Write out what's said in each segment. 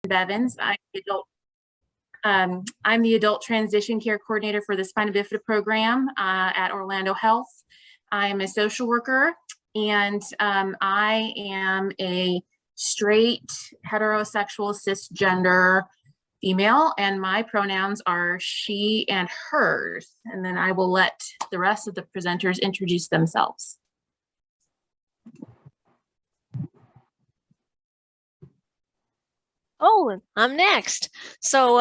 Bevins. I'm the adult transition care coordinator for the Spina Bifida program at Orlando Health. I'm a social worker, and I am a straight, heterosexual, cisgender female, and my pronouns are she and hers. And then I will let the rest of the presenters introduce themselves. Oh, I'm next. So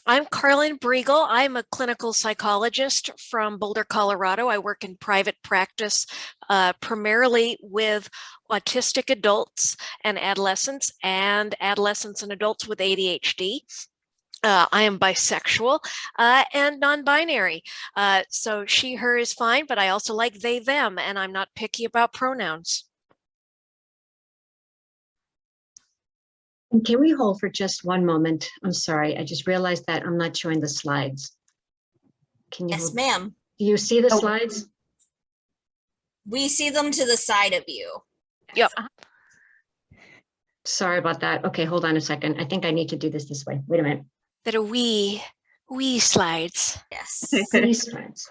I'm Carlin Briegel. I'm a clinical psychologist from Boulder, Colorado. I work in private practice, primarily with autistic adults and adolescents and adults with ADHD. I am bisexual and non-binary. So she, her is fine, but I also like they, them, and I'm not picky about pronouns. Can we hold for just one moment? I'm sorry, I just realized that I'm not showing the slides. Can you? Yes, ma'am. Do you see the slides? We see them to the side of you. Yep. Sorry about that. Okay, hold on a second. I think I need to do this way. Wait a minute. That are wee slides. Yes. Wee slides.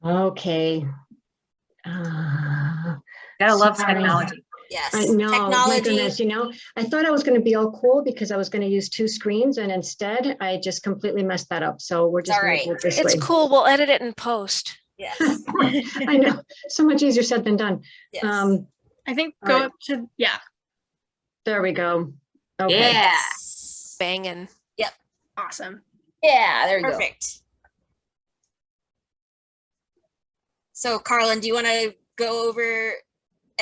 Okay. Gotta love technology. Yes. I know, Technology. my goodness, you know, I thought I was going to be all cool because I was going to use two screens, and instead I just completely messed that up. So we're just going to do it this way. It's cool. We'll edit it in post. Yes. I know, so much easier said than done. Yes. I think go up to, yeah. There we go. Okay. Yeah. Yes. Banging. Yep. Awesome. Yeah, there you go. Perfect. So Carlin, do you want to go over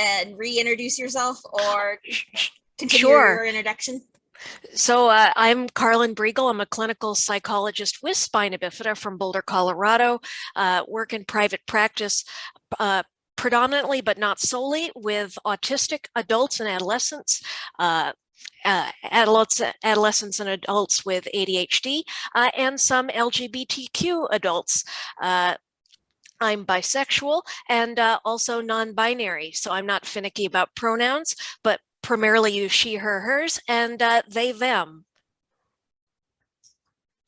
and reintroduce yourself or continue your introduction? So I'm Carlin Briegel. I'm a clinical psychologist with Spina Bifida from Boulder, Colorado. Work in private practice predominantly, but not solely, with autistic adults and adolescents, adolescents and adults with ADHD, and some LGBTQ adults. I'm bisexual and also non-binary, so I'm not finicky about pronouns, but primarily use she, her, hers, and they, them.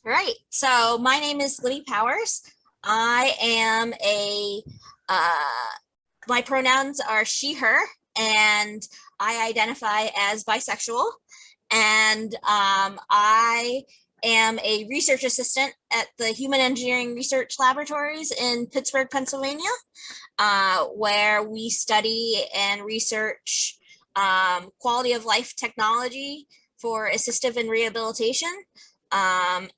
All right. So my name is Libby Powers. I am my pronouns are she, her, and I identify as bisexual. And I am a research assistant at the Human Engineering Research Laboratories in Pittsburgh, Pennsylvania, where we study and research quality of life technology for assistive and rehabilitation. And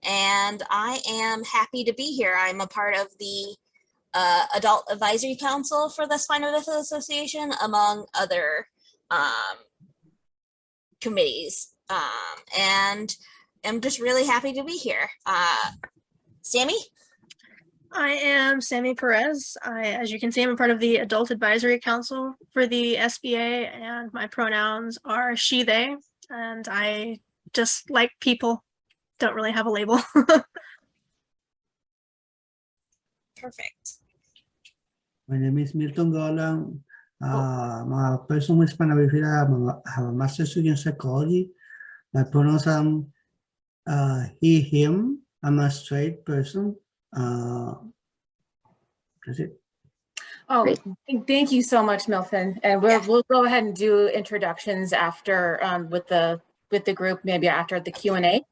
I am happy to be here. I'm a part of the Adult Advisory Council for the Spina Bifida Association, among other committees. And I'm just really happy to be here. Sammy? I am Sammy Perez. As you can see, I'm a part of the Adult Advisory Council for the SBA, and my pronouns are she, they, and I just like people, don't really have a label. Perfect. My name is Milton Golan. I'm a person with Spina Bifida. I have a master's degree in psychology. My pronouns are he, him. I'm a straight person. That's it. Oh, thank you so much, Milton. And we'll go ahead and do introductions after with the group, maybe after the Q&A.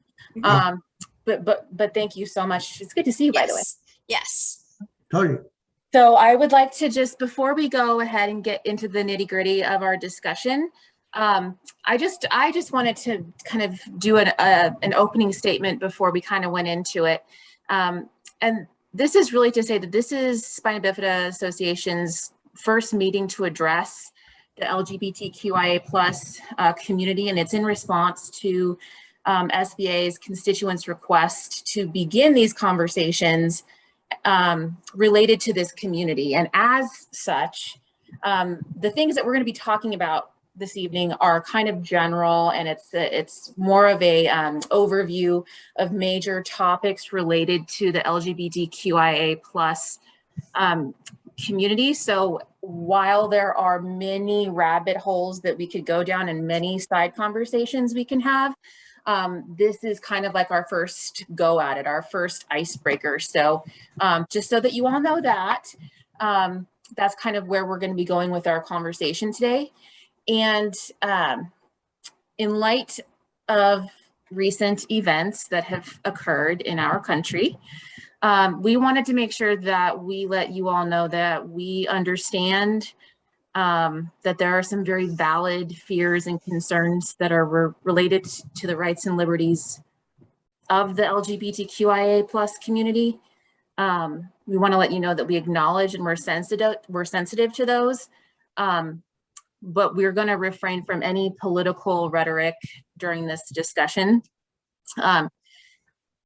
But thank you so much. It's good to see you, by the way. Yes. Totally. So I would like to just, before we go ahead and get into the nitty-gritty of our discussion, I just wanted to kind of do an opening statement before we kind of went into it. And this is really to say that this is Spina Bifida Association's first meeting to address the LGBTQIA plus community, and it's in response to SBA's constituents' request to begin these conversations related to this community. And as such, the things that we're going to be talking about this evening are kind of general, and it's more of a overview of major topics related to the LGBTQIA plus community. So while there are many rabbit holes that we could go down and many side conversations we can have, this is kind of like our first go at it, our first icebreaker. So just so that you all know that, that's kind of where we're going to be going with our conversation today. And in light of recent events that have occurred in our country, we wanted to make sure that we let you all know that we understand that there are some very valid fears and concerns that are related to the rights and liberties of the LGBTQIA plus community. We want to let you know that we acknowledge and we're sensitive to those, but we're going to refrain from any political rhetoric during this discussion.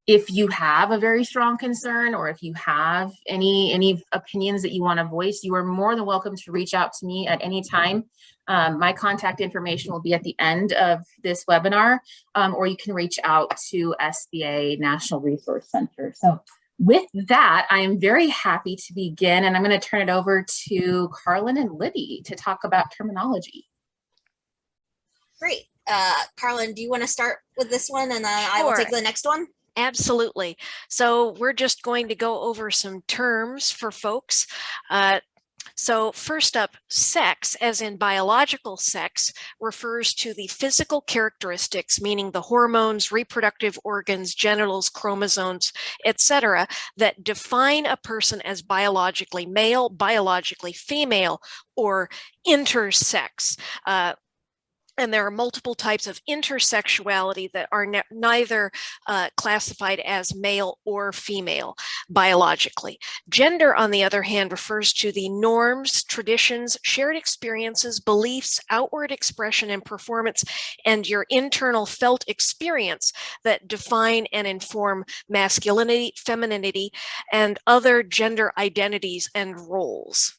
If you have a very strong concern, or if you have any opinions that you want to voice, you are more than welcome to reach out to me at any time. My contact information will be at the end of this webinar, or you can reach out to SBA National Resource Center. So with that, I am very happy to begin, and I'm going to turn it over to Carlin and Libby to talk about terminology. Great. Carlin, do you want to start with this one, and then I will take the next one? Absolutely. So we're just going to go over some terms for folks. So first up, sex, as in biological sex, refers to the physical characteristics, meaning the hormones, reproductive organs, genitals, chromosomes, etc., that define a person as biologically male, biologically female, or intersex. And there are multiple types of intersexuality that are neither classified as male or female biologically. Gender, on the other hand, refers to the norms, traditions, shared experiences, beliefs, outward expression and performance, and your internal felt experience that define and inform masculinity, femininity, and other gender identities and roles.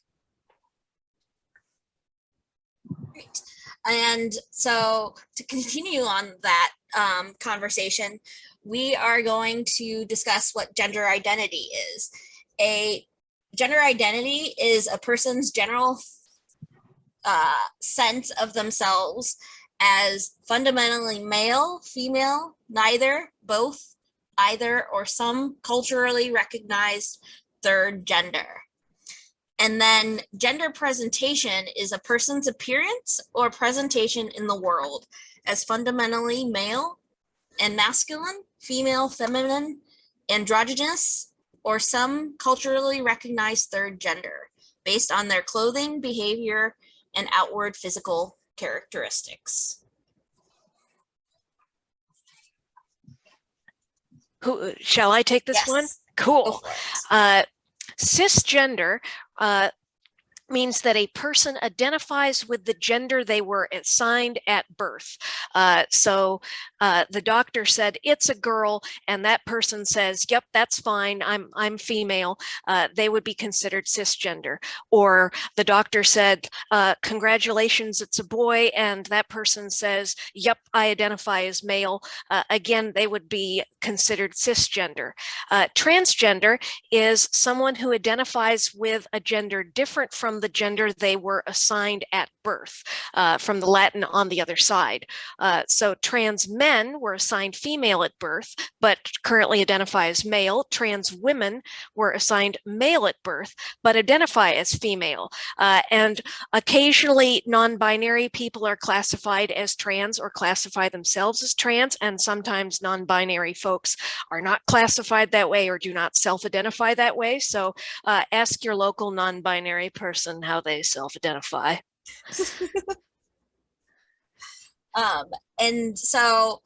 Great. And so to continue on that conversation, we are going to discuss what gender identity is. A gender identity is a person's general sense of themselves as fundamentally male, female, neither, both, either, or some culturally recognized third gender. And then gender presentation is a person's appearance or presentation in the world as fundamentally male and masculine, female, feminine, androgynous, or some culturally recognized third gender based on their clothing, behavior, and outward physical characteristics. Shall I take this one? Cool. Cisgender means that a person identifies with the gender they were assigned at birth. So the doctor said it's a girl, and that person says, "Yep, that's fine. I'm female." They would be considered cisgender. Or the doctor said, "Congratulations, it's a boy," and that person says, "Yep, I identify as male." Again, they would be considered cisgender. Transgender is someone who identifies with a gender different from the gender they were assigned at birth, from the Latin on the other side. So trans men were assigned female at birth, but currently identify as male. Trans women were assigned male at birth, but identify as female. And occasionally non-binary people are classified as trans or classify themselves as trans, and sometimes non-binary folks are not classified that way or do not self-identify that way. So ask your local non-binary person how they self-identify. And so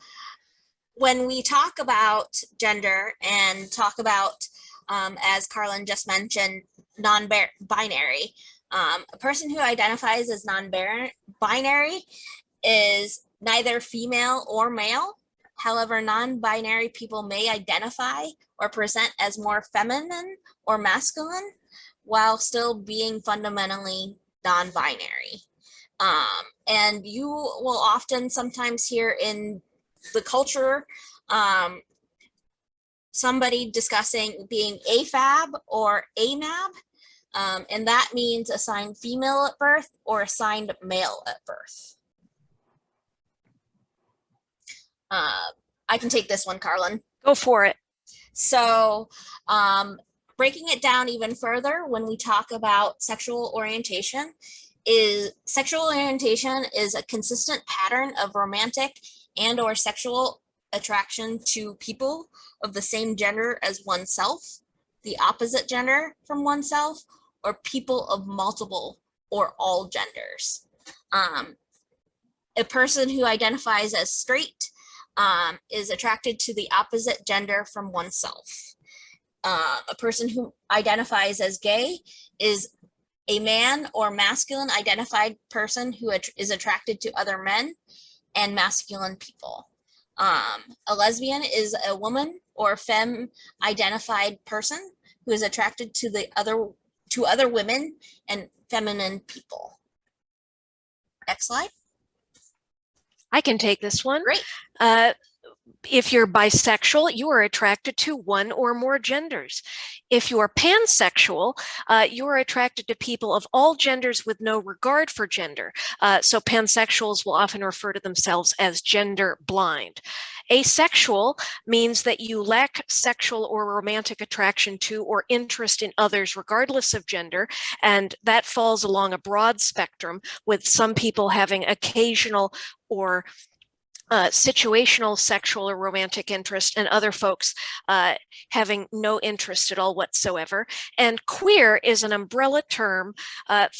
when we talk about gender and talk about, as Carlin just mentioned, non-binary, a person who identifies as non-binary is neither female or male. However, non-binary people may identify or present as more feminine or masculine while still being fundamentally non-binary. And you will often sometimes hear in the culture somebody discussing being AFAB or ANAB, and that means assigned female at birth or assigned male at birth. I can take this one, Carlin. Go for it. So breaking it down even further, when we talk about sexual orientation is a consistent pattern of romantic and or sexual attraction to people of the same gender as oneself, the opposite gender from oneself, or people of multiple or all genders. A person who identifies as straight is attracted to the opposite gender from oneself. A person who identifies as gay is a man or masculine identified person who is attracted to other men and masculine people. A lesbian is a woman or femme identified person who is attracted to other women and feminine people. Next slide. I can take this one. Great. If you're bisexual, you are attracted to one or more genders. If you are pansexual, you are attracted to people of all genders with no regard for gender. So pansexuals will often refer to themselves as gender blind. Asexual means that you lack sexual or romantic attraction to or interest in others regardless of gender, and that falls along a broad spectrum, with some people having occasional or situational sexual or romantic interest, and other folks having no interest at all whatsoever. And queer is an umbrella term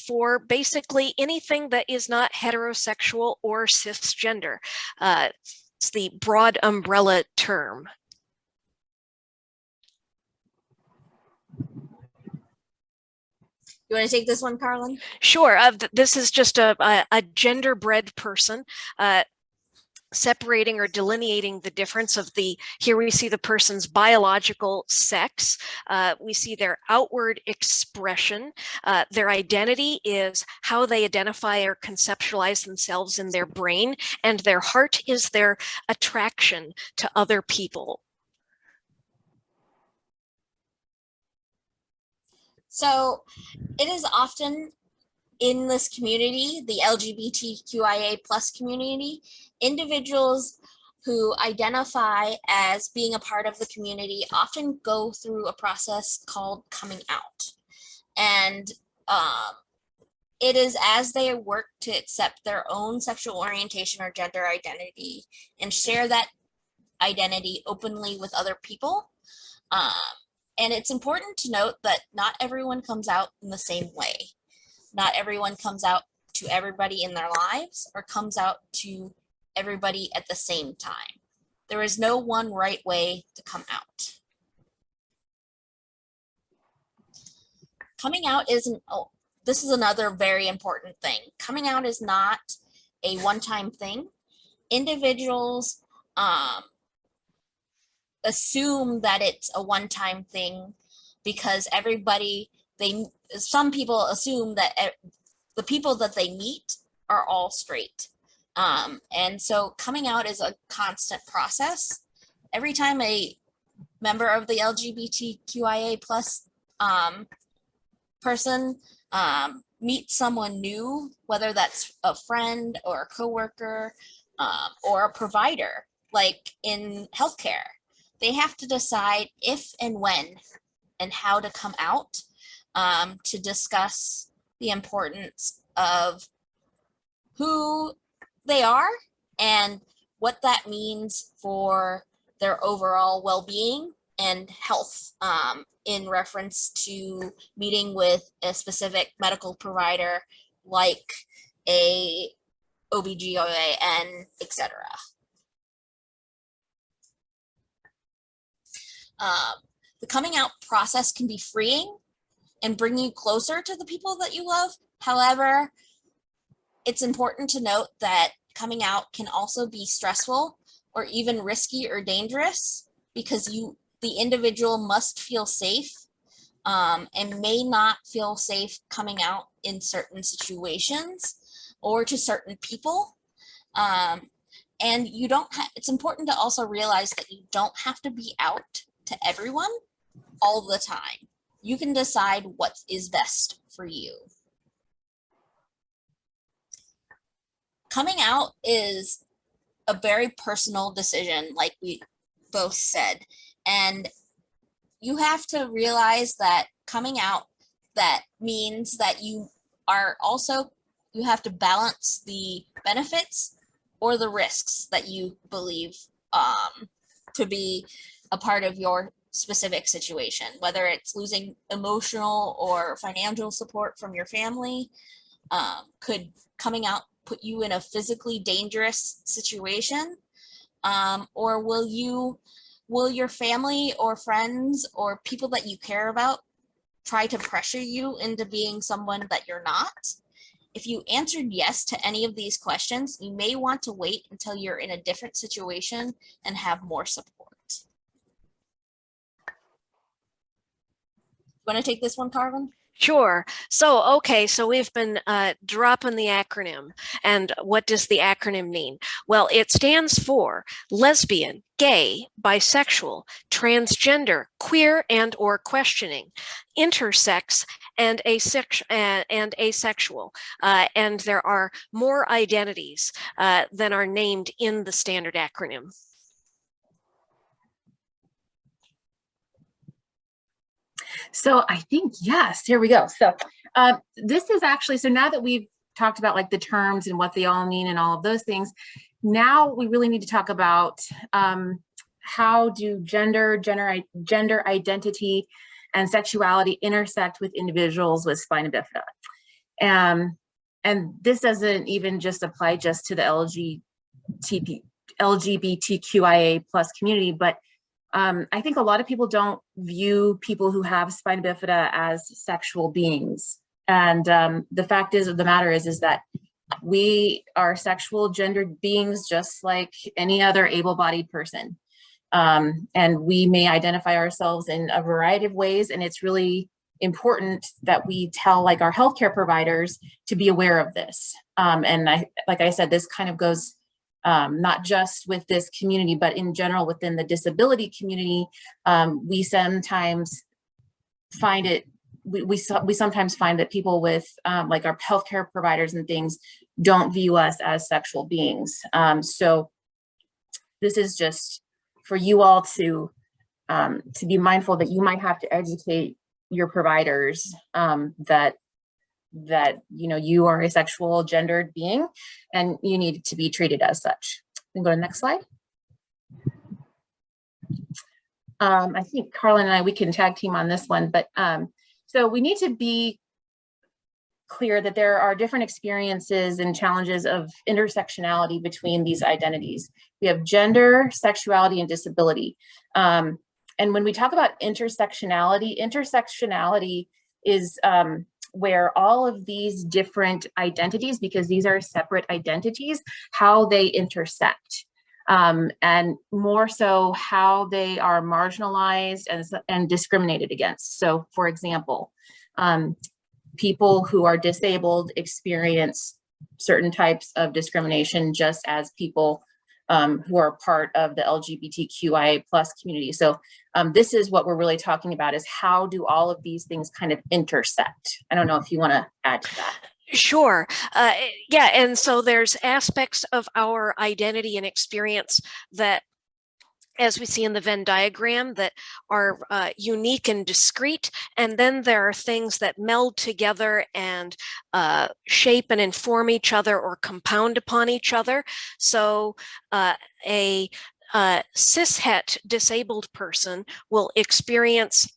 for basically anything that is not heterosexual or cisgender. It's the broad umbrella term. You want to take this one, Carlin? Sure. This is just a gender-bred person. Separating or delineating the difference of here we see the person's biological sex, we see their outward expression, their identity is how they identify or conceptualize themselves in their brain, and their heart is their attraction to other people. So it is often in this community, the LGBTQIA plus community, individuals who identify as being a part of the community often go through a process called coming out. And it is as they work to accept their own sexual orientation or gender identity and share that identity openly with other people. And it's important to note that not everyone comes out in the same way. Not everyone comes out to everybody in their lives or comes out to everybody at the same time. There is no one right way to come out. Coming out isn't, this is another very important thing. Coming out is not a one-time thing. Individuals assume that it's a one-time thing because some people assume that the people that they meet are all straight. And so coming out is a constant process. Every time a member of the LGBTQIA plus person meets someone new, whether that's a friend or a coworker or a provider, like in healthcare, they have to decide if and when and how to come out, to discuss the importance of who they are and what that means for their overall well-being and health, in reference to meeting with a specific medical provider like a OBGYN, etc. The coming out process can be freeing and bring you closer to the people that you love. However, it's important to note that coming out can also be stressful or even risky or dangerous because the individual must feel safe and may not feel safe coming out in certain situations or to certain people. And it's important to also realize that you don't have to be out to everyone all the time. You can decide what is best for you. Coming out is a very personal decision, like we both said. And you have to realize that coming out, that means that you are also, you have to balance the benefits or the risks that you believe to be a part of your specific situation, whether it's losing emotional or financial support from your family. Could coming out put you in a physically dangerous situation? Or will your family or friends or people that you care about try to pressure you into being someone that you're not? If you answered yes to any of these questions, you may want to wait until you're in a different situation and have more support. Want to take this one, Carlin? Sure. So, okay, so we've been dropping the acronym. And what does the acronym mean? Well, it stands for lesbian, gay, bisexual, transgender, queer and or questioning, intersex, and asexual. And there are more identities than are named in the standard acronym. So I think, yes, here we go. So this is actually, so now that we've talked about like the terms and what they all mean and all of those things, now we really need to talk about how do gender identity and sexuality intersect with individuals with spina bifida. And this doesn't even just apply just to the LGBTQIA plus community, but I think a lot of people don't view people who have spina bifida as sexual beings. And the fact of the matter is that we are sexual gendered beings just like any other able-bodied person. And we may identify ourselves in a variety of ways. And it's really important that we tell like our healthcare providers to be aware of this. And like I said, this kind of goes not just with this community, but in general within the disability community. We sometimes find it, we sometimes find that people with like our healthcare providers and things don't view us as sexual beings. So this is just for you all to be mindful that you might have to educate your providers that you know you are a sexual gendered being and you need to be treated as such. We can go to the next slide. I think Carlin and I, we can tag team on this one, but so we need to be clear that there are different experiences and challenges of intersectionality between these identities. We have gender, sexuality, and disability. And when we talk about intersectionality is where all of these different identities, because these are separate identities, how they intersect, and more so how they are marginalized and discriminated against. So for example, people who are disabled experience certain types of discrimination just as people who are part of the LGBTQIA plus community. So this is what we're really talking about, is how do all of these things kind of intersect? I don't know if you want to add to that. Sure. Yeah, and so there's aspects of our identity and experience that, as we see in the Venn diagram, that are unique and discrete. And then there are things that meld together and shape and inform each other or compound upon each other. So a cishet disabled person will experience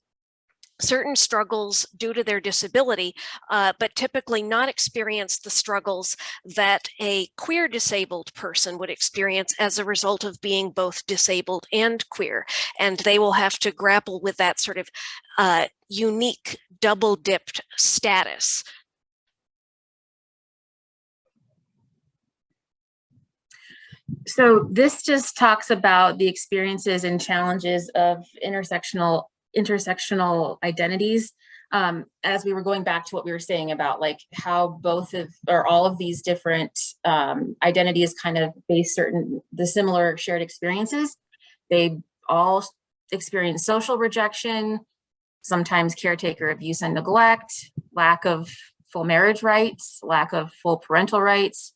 certain struggles due to their disability, but typically not experience the struggles that a queer disabled person would experience as a result of being both disabled and queer. And they will have to grapple with that sort of unique double-dipped status. So this just talks about the experiences and challenges of intersectional identities. As we were going back to what we were saying about like how both of or all of these different identities kind of base the similar shared experiences. They all experience social rejection, sometimes caretaker abuse and neglect, lack of full marriage rights, lack of full parental rights,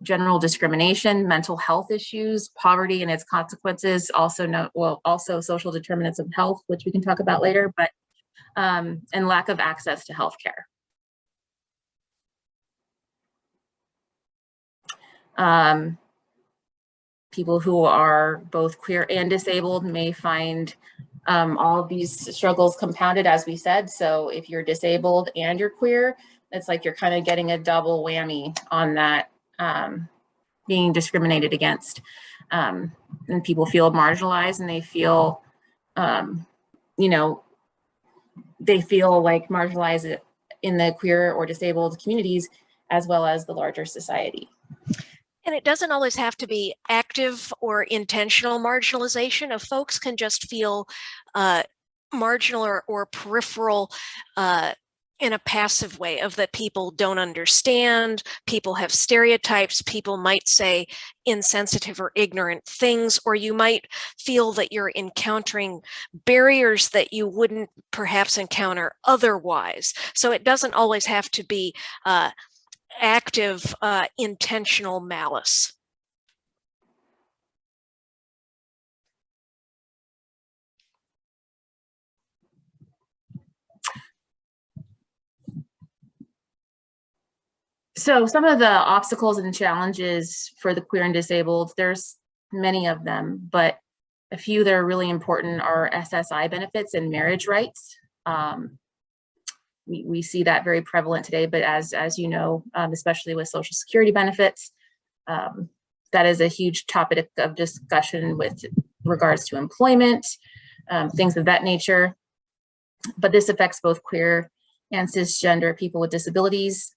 general discrimination, mental health issues, poverty and its consequences, also social determinants of health, which we can talk about later, but and lack of access to healthcare. People who are both queer and disabled may find all of these struggles compounded, as we said. So if you're disabled and you're queer, it's like you're kind of getting a double whammy on that, being discriminated against. And people feel marginalized, and they feel, you know, they feel like marginalized in the queer or disabled communities, as well as the larger society. And it doesn't always have to be active or intentional marginalization. Of folks can just feel marginal or peripheral in a passive way, of that people don't understand, people have stereotypes, people might say insensitive or ignorant things, or you might feel that you're encountering barriers that you wouldn't perhaps encounter otherwise. So it doesn't always have to be active, intentional malice. So some of the obstacles and challenges for the queer and disabled, there's many of them, but a few that are really important are SSI benefits and marriage rights. We see that very prevalent today, but as you know, especially with Social Security benefits, that is a huge topic of discussion with regards to employment, things of that nature. But this affects both queer and cisgender people with disabilities.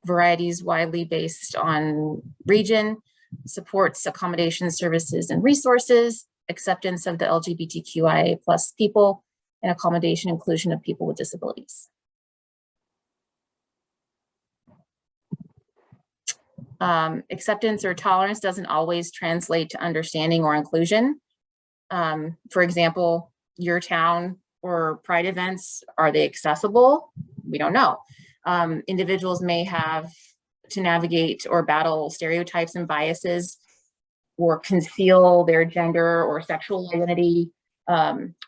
Varieties widely based on region, supports accommodation services and resources, acceptance of the LGBTQIA+ people, and accommodation inclusion of people with disabilities. Acceptance or tolerance doesn't always translate to understanding or inclusion. For example, your town or pride events, are they accessible? We don't know. Individuals may have to navigate or battle stereotypes and biases, or conceal their gender or sexual identity,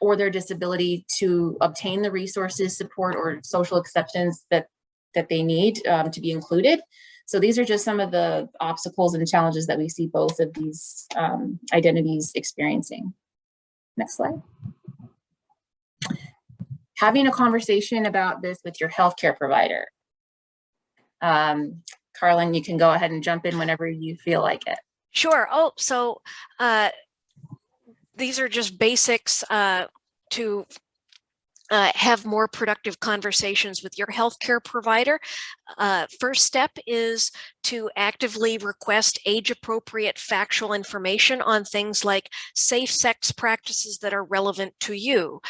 or their disability to obtain the resources, support, or social acceptance that they need to be included. So these are just some of the obstacles and challenges that we see both of these identities experiencing. Next slide. Having a conversation about this with your healthcare provider. Carlin, you can go ahead and jump in whenever you feel like it. Sure. Oh, so these are just basics to have more productive conversations with your healthcare provider. First step is to actively request age-appropriate factual information on things like safe sex practices that are relevant to you.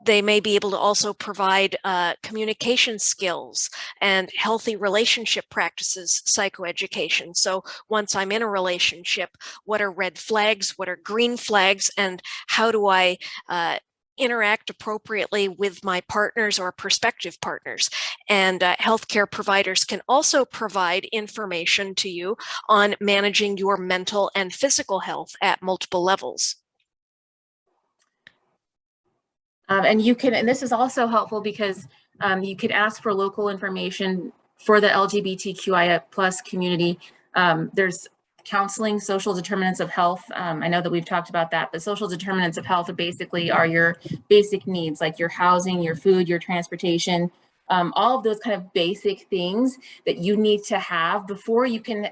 They may be able to also provide communication skills and healthy relationship practices, psychoeducation. So once I'm in a relationship, what are red flags, what are green flags, and how do I interact appropriately with my partners or prospective partners? And healthcare providers can also provide information to you on managing your mental and physical health at multiple levels. And you can, and this is also helpful because you could ask for local information for the LGBTQIA+ community. There's counseling, social determinants of health. I know that we've talked about that, but social determinants of health basically are your basic needs, like your housing, your food, your transportation, all of those kind of basic things that you need to have before you can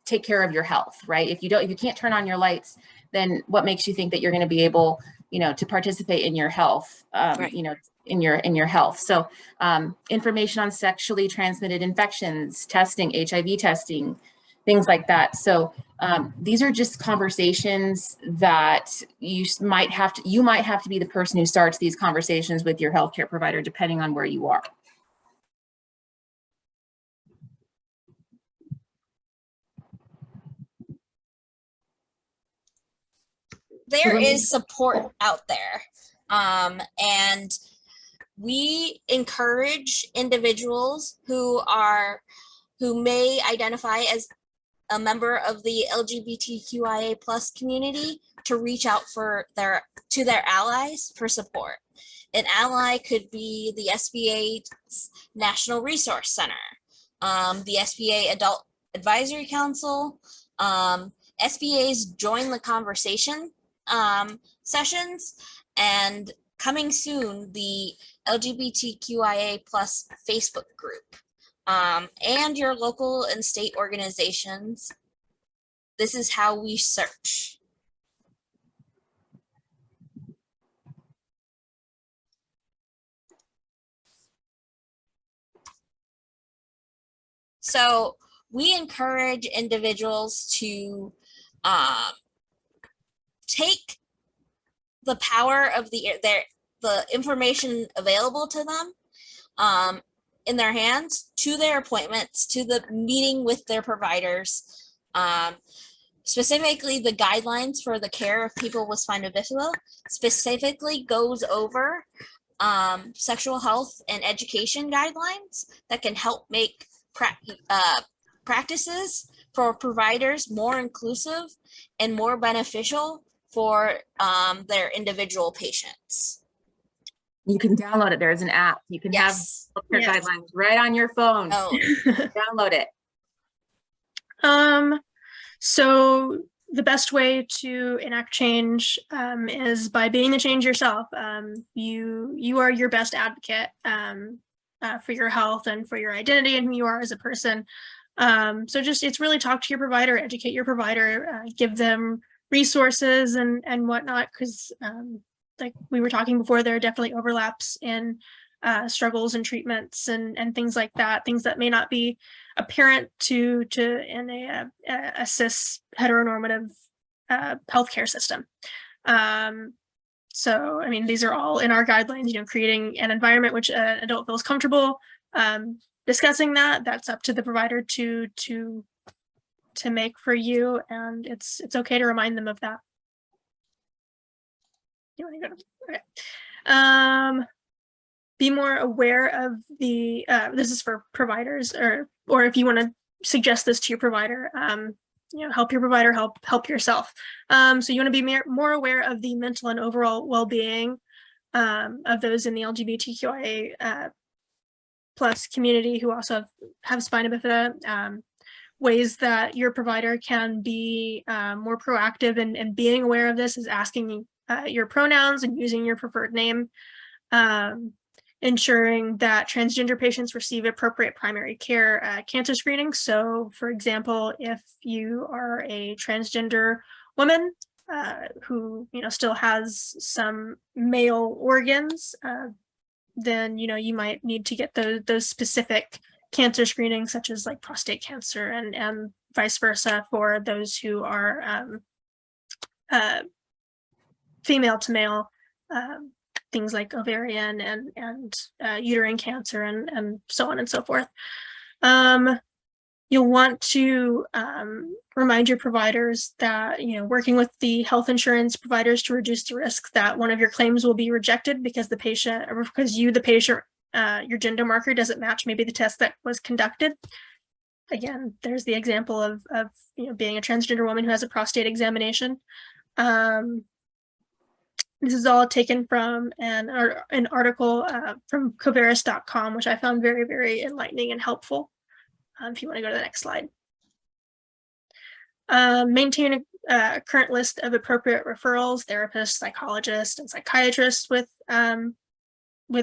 take care of your health, right? If you can't turn on your lights, then what makes you think that you're going to be able, to participate in your health, Right. in your health. So information on sexually transmitted infections, testing, HIV testing, things like that. So these are just conversations that you might have to be the person who starts these conversations with your healthcare provider, depending on where you are. There is support out there. And we encourage individuals who may identify as a member of the LGBTQIA plus community to reach out to their allies for support. An ally could be the SBA National Resource Center, the SBA Adult Advisory Council, SBA's Join the Conversation sessions, and coming soon, the LGBTQIA plus Facebook group, and your local and state organizations. This is how we search. So we encourage individuals to take the power of the information available to them in their hands to their appointments, to the meeting with their providers, specifically the guidelines for the care of people with spina bifida specifically goes over sexual health and education guidelines that can help make practices for providers more inclusive and more beneficial for their individual patients. You can download it. There's an app. You can have healthcare guidelines right on your phone. Oh. Download it. So the best way to enact change is by being the change yourself. You are your best advocate for your health and for your identity and who you are as a person. So just, it's really talk to your provider, educate your provider, give them resources and whatnot, because like we were talking before, there are definitely overlaps in struggles and treatments and things like that, things that may not be apparent to in a cis heteronormative healthcare system. So, I mean, these are all in our guidelines, creating an environment which an adult feels comfortable discussing that's up to the provider to make for you, and it's okay to remind them of that. You want to go to, okay. Be more aware of the, this is for providers, or if you want to suggest this to your provider, help your provider, help yourself. So you want to be more aware of the mental and overall well-being of those in the LGBTQIA plus community who also have spina bifida. Ways that your provider can be more proactive in being aware of this is asking your pronouns and using your preferred name. Ensuring that transgender patients receive appropriate primary care cancer screening. So, for example, if you are a transgender woman who still has some male organs, then you might need to get those specific cancer screenings, such as like prostate cancer, and vice versa for those who are female to male. Things like ovarian and uterine cancer and so on and so forth. You'll want to remind your providers that, working with the health insurance providers to reduce the risk that one of your claims will be rejected because the patient, or because you, the patient, your gender marker doesn't match maybe the test that was conducted. Again, there's the example of being a transgender woman who has a prostate examination. This is all taken from an article from coveris.com, which I found very, very enlightening and helpful. If you want to go to the next slide. Maintain a current list of appropriate referrals, therapists, psychologists, and psychiatrists with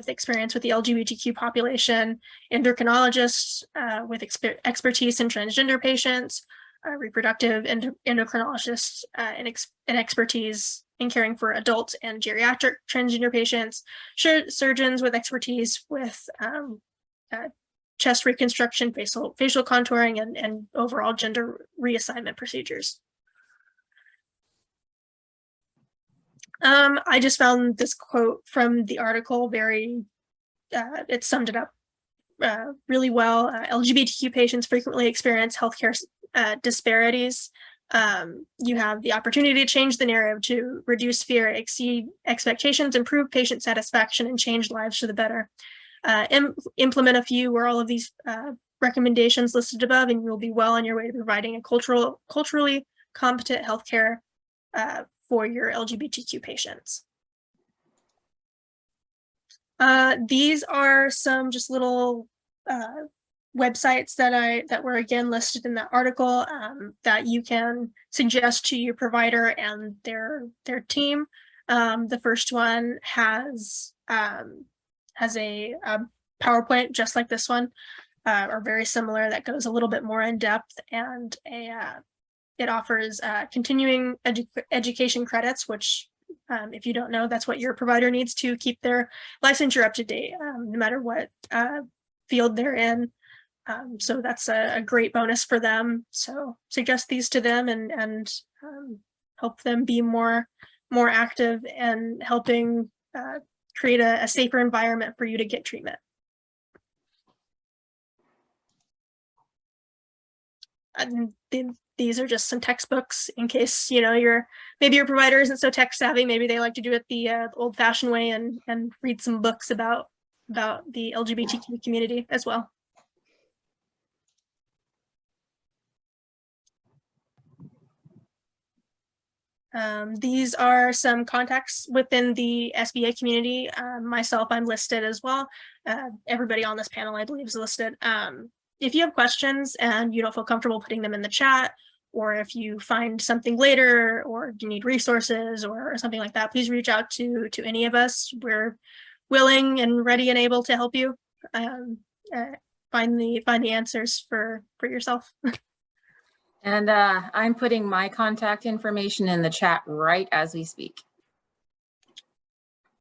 experience with the LGBTQ population, endocrinologists with expertise in transgender patients, reproductive endocrinologists and expertise in caring for adult and geriatric transgender patients, surgeons with expertise with chest reconstruction, facial contouring, and overall gender reassignment procedures. I just found this quote from the article it summed it up really well. LGBTQ patients frequently experience healthcare disparities You have the opportunity to change the narrative, to reduce fear, exceed expectations, improve patient satisfaction, and change lives for the better. Implement a few or all of these recommendations listed above, and you'll be well on your way to providing a culturally competent healthcare for your LGBTQ patients. These are some just little websites that were again listed in that article that you can suggest to your provider and their team. The first one has a PowerPoint just like this one, or very similar, that goes a little bit more in depth, and it offers continuing education credits, which if you don't know, that's what your provider needs to keep their licensure up to date, no matter what field they're in. So that's a great bonus for them. So suggest these to them and help them be more active and helping create a safer environment for you to get treatment. And these are just some textbooks in case, you know, maybe your provider isn't so tech savvy. Maybe they like to do it the old-fashioned way and read some books about the LGBTQ community as well. These are some contacts within the SBA community. Myself, I'm listed as well. Everybody on this panel, I believe, is listed. If you have questions and you don't feel comfortable putting them in the chat, or if you find something later, or you need resources or something like that, please reach out to any of us. We're willing and ready and able to help you find the answers for yourself. And I'm putting my contact information in the chat right as we speak.